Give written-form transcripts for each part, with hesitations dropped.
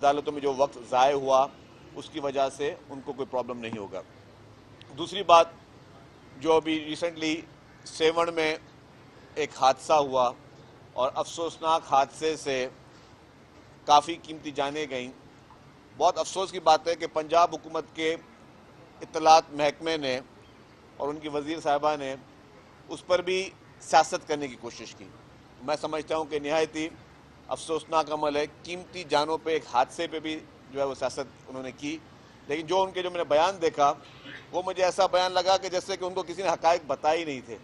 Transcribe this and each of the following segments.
عدالتوں میں جو وقت ضائع ہوا اس کی وجہ سے ان کو کوئی پرابلم نہیں ہوگا۔ دوسری بات، جو ابھی ریسنٹلی سیون میں ایک حادثہ ہوا اور افسوسناک حادثے سے کافی قیمتی جانیں گئیں، بہت افسوس کی بات ہے کہ پنجاب حکومت کے اطلاعات محکمے نے اور ان کی وزیر صاحبہ نے اس پر بھی سیاست کرنے کی کوشش کی۔ میں سمجھتا ہوں کہ نہایت ہی افسوسناک عمل ہے، قیمتی جانوں پہ ایک حادثے پہ بھی جو ہے وہ سیاست انہوں نے کی۔ لیکن جو میں نے بیان دیکھا وہ مجھے ایسا بیان لگا کہ جیسے کہ ان کو کسی نے حقائق بتائے ہی نہیں تھے۔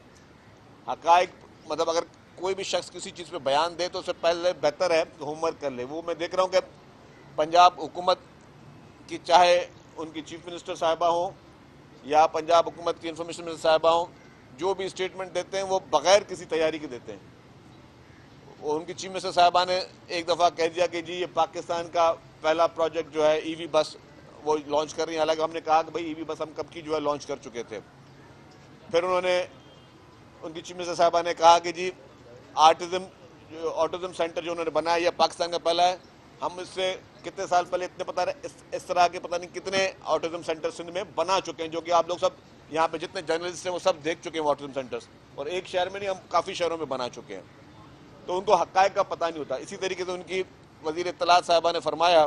حقائق مطلب اگر کوئی بھی شخص کسی چیز پہ بیان دے تو اس سے پہلے بہتر ہے کہ ہوم ورک کر لے۔ وہ میں دیکھ رہا ہوں کہ پنجاب حکومت کی، چاہے ان کی چیف منسٹر صاحبہ ہوں یا پنجاب حکومت کی انفارمیشن منسٹر صاحبہ ہوں، جو بھی اسٹیٹمنٹ دیتے ہیں وہ بغیر کسی تیاری کے دیتے ہیں۔ اور ان کی چیف منسٹر صاحبہ نے ایک دفعہ کہہ دیا کہ جی یہ پاکستان کا پہلا پروجیکٹ جو ہے ای وی بس وہ لانچ کر رہی ہیں، حالانکہ ہم نے کہا کہ بھائی ای وی بس ہم کب کی جو ہے لانچ کر چکے تھے۔ پھر انہوں نے، ان کی چیف منسٹر صاحبہ نے کہا کہ جی آٹزم سینٹر جو انہوں نے بنایا یہ پاکستان کا پہلا ہے۔ ہم اس سے کتنے سال پہلے اتنے پتہ رہے اس طرح کے پتہ نہیں کتنے آٹزم سینٹر سندھ میں بنا چکے ہیں، جو کہ آپ لوگ سب یہاں پہ جتنے جرنلسٹ ہیں وہ سب دیکھ چکے ہیں آٹزم سینٹرز، اور ایک شہر میں نہیں، ہم کافی شہروں میں بنا چکے ہیں۔ تو ان کو حقائق کا پتہ نہیں ہوتا۔ اسی طریقے سے ان کی وزیر اطلاعات صاحبہ نے فرمایا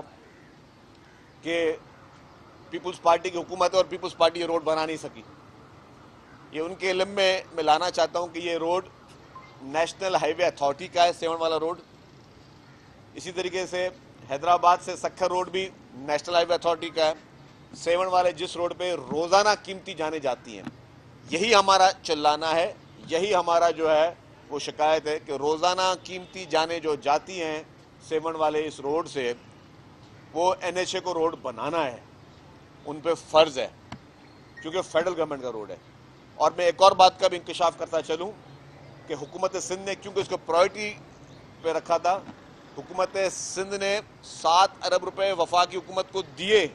کہ پیپلز پارٹی کی حکومت ہے اور پیپلز پارٹی یہ روڈ بنا نہیں سکی۔ یہ ان کے علم میں لانا چاہتا ہوں کہ یہ روڈ نیشنل ہائی وے اتھارٹی کا ہے، سیون والا روڈ۔ اسی طریقے سے حیدرآباد سے سکھر روڈ بھی نیشنل ہائی وے اتھارٹی کا ہے۔ سیون والے جس روڈ پہ روزانہ قیمتی جانیں جاتی ہیں، یہی ہمارا چلانا ہے، یہی ہمارا جو ہے وہ شکایت ہے کہ روزانہ قیمتی جانیں جو جاتی ہیں سیون والے اس روڈ سے، وہ این ایچ اے کو روڈ بنانا ہے، ان پہ فرض ہے، کیونکہ فیڈرل گورنمنٹ کا روڈ ہے۔ اور میں ایک اور بات کا بھی انکشاف کرتا چلوں کہ حکومت سندھ نے کیونکہ اس کو پرائرٹی پہ رکھا تھا، حکومت سندھ نے 7 ارب روپے وفاقی حکومت کو دیے،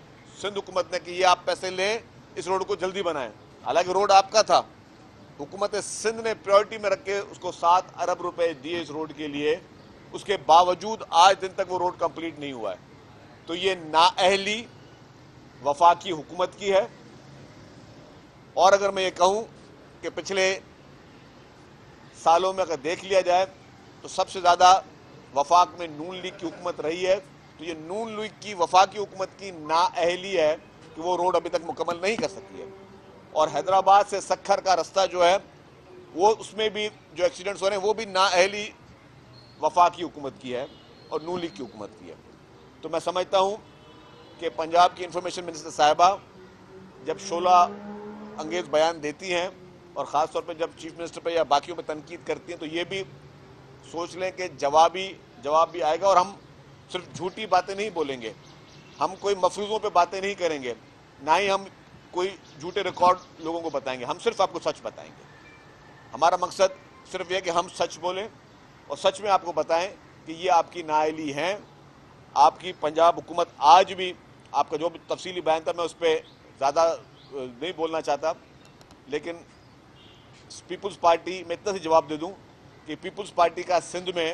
سندھ حکومت نے، کہ یہ آپ پیسے لیں اس روڈ کو جلدی بنائیں، حالانکہ روڈ آپ کا تھا۔ حکومت سندھ نے پرائرٹی میں رکھ کے اس کو 7 ارب روپے دیے اس روڈ کے لیے، اس کے باوجود آج دن تک وہ روڈ کمپلیٹ نہیں ہوا ہے۔ تو یہ نااہلی وفاقی حکومت کی ہے۔ اور اگر میں یہ کہوں کہ پچھلے سالوں میں اگر دیکھ لیا جائے تو سب سے زیادہ وفاق میں نون لیگ کی حکومت رہی ہے، تو یہ نون لیگ کی وفاقی حکومت کی نااہلی ہے کہ وہ روڈ ابھی تک مکمل نہیں کر سکی ہے۔ اور حیدرآباد سے سکھر کا رستہ جو ہے وہ، اس میں بھی جو ایکسیڈنٹس ہو رہے ہیں وہ بھی نااہلی وفاقی حکومت کی ہے اور نون لیگ کی حکومت کی ہے۔ تو میں سمجھتا ہوں کہ پنجاب کی انفارمیشن منسٹر صاحبہ جب شعلہ انگیز بیان دیتی ہیں اور خاص طور پہ جب چیف منسٹر پہ یا باقیوں پہ تنقید کرتی ہیں، تو یہ بھی سوچ لیں کہ جواب بھی آئے گا، اور ہم صرف جھوٹی باتیں نہیں بولیں گے، ہم کوئی مفروضوں پہ باتیں نہیں کریں گے، نہ ہی ہم کوئی جھوٹے ریکارڈ لوگوں کو بتائیں گے، ہم صرف آپ کو سچ بتائیں گے۔ ہمارا مقصد صرف یہ کہ ہم سچ بولیں اور سچ میں آپ کو بتائیں کہ یہ آپ کی نااہلی ہیں۔ آپ کی پنجاب حکومت آج بھی، آپ کا جو بھی تفصیلی بیان تھا میں اس پہ زیادہ نہیں بولنا چاہتا، لیکن پیپلز پارٹی، میں اتنا سے جواب دے دوں کہ پیپلز پارٹی کا سندھ میں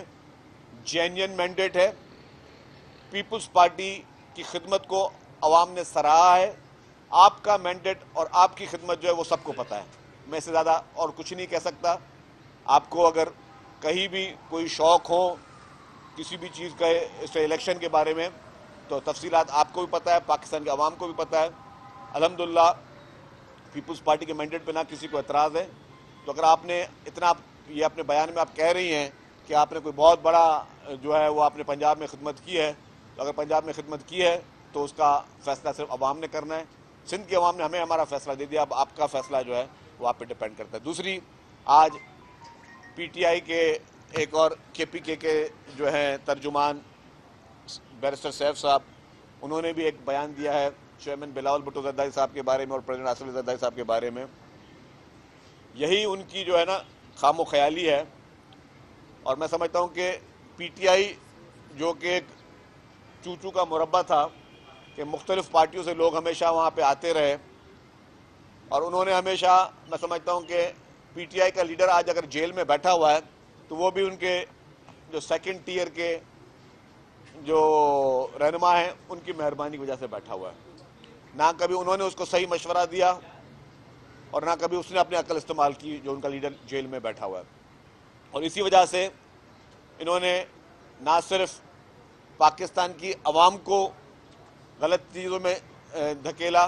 جینین مینڈیٹ ہے، پیپلز پارٹی کی خدمت کو عوام نے سراہا ہے۔ آپ کا مینڈیٹ اور آپ کی خدمت جو ہے وہ سب کو پتہ ہے، میں اس سے زیادہ اور کچھ نہیں کہہ سکتا۔ آپ کو اگر کہیں بھی کوئی شوق ہو کسی بھی چیز کا، اس الیکشن کے بارے میں، تو تفصیلات آپ کو بھی پتہ ہے، پاکستان کے عوام کو بھی پتہ ہے۔ الحمدللہ پیپلز پارٹی کے مینڈیٹ پہ نہ کسی کو اعتراض ہے۔ تو اگر آپ نے اتنا، یہ اپنے بیان میں آپ کہہ رہی ہیں کہ آپ نے کوئی بہت بڑا جو ہے وہ آپ نے پنجاب میں خدمت کی ہے، تو اگر پنجاب میں خدمت کی ہے تو اس کا فیصلہ صرف عوام نے کرنا ہے۔ سندھ کے عوام نے ہمیں ہمارا فیصلہ دے دیا، اب آپ کا فیصلہ جو ہے وہ آپ پہ ڈیپینڈ کرتا ہے۔ دوسری، آج پی ٹی آئی کے ایک اور کے پی کے جو ہیں ترجمان بیرسٹر سیف صاحب، انہوں نے بھی ایک بیان دیا ہے چیئرمین بلاول بھٹو زرداری صاحب کے بارے میں اور پریزیڈنٹ آصف علی زرداری صاحب کے بارے میں۔ یہی ان کی جو ہے نا خام و خیالی ہے، اور میں سمجھتا ہوں کہ پی ٹی آئی جو کہ ایک چوچو کا مربع تھا کہ مختلف پارٹیوں سے لوگ ہمیشہ وہاں پہ آتے رہے، اور انہوں نے ہمیشہ، میں سمجھتا ہوں کہ پی ٹی آئی کا لیڈر آج اگر جیل میں بیٹھا ہوا ہے تو وہ بھی ان کے جو سیکنڈ ٹیئر کے جو رہنما ہیں ان کی مہربانی کی وجہ سے بیٹھا ہوا ہے. نہ کبھی انہوں نے اس کو صحیح مشورہ دیا اور نہ کبھی اس نے اپنی عقل استعمال کی جو ان کا لیڈر جیل میں بیٹھا ہوا ہے. اور اسی وجہ سے انہوں نے نہ صرف پاکستان کی عوام کو غلط چیزوں میں دھکیلا،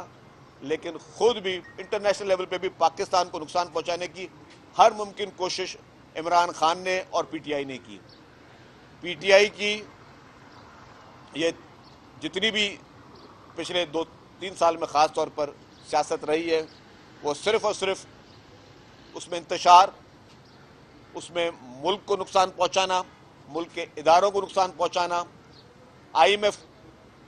لیکن خود بھی انٹرنیشنل لیول پہ بھی پاکستان کو نقصان پہنچانے کی ہر ممکن کوشش عمران خان نے اور پی ٹی آئی نے کی. پی ٹی آئی کی یہ جتنی بھی پچھلے 2-3 سال میں خاص طور پر سیاست رہی ہے، وہ صرف اور صرف اس میں انتشار، اس میں ملک کو نقصان پہنچانا، ملک کے اداروں کو نقصان پہنچانا، آئی ایم ایف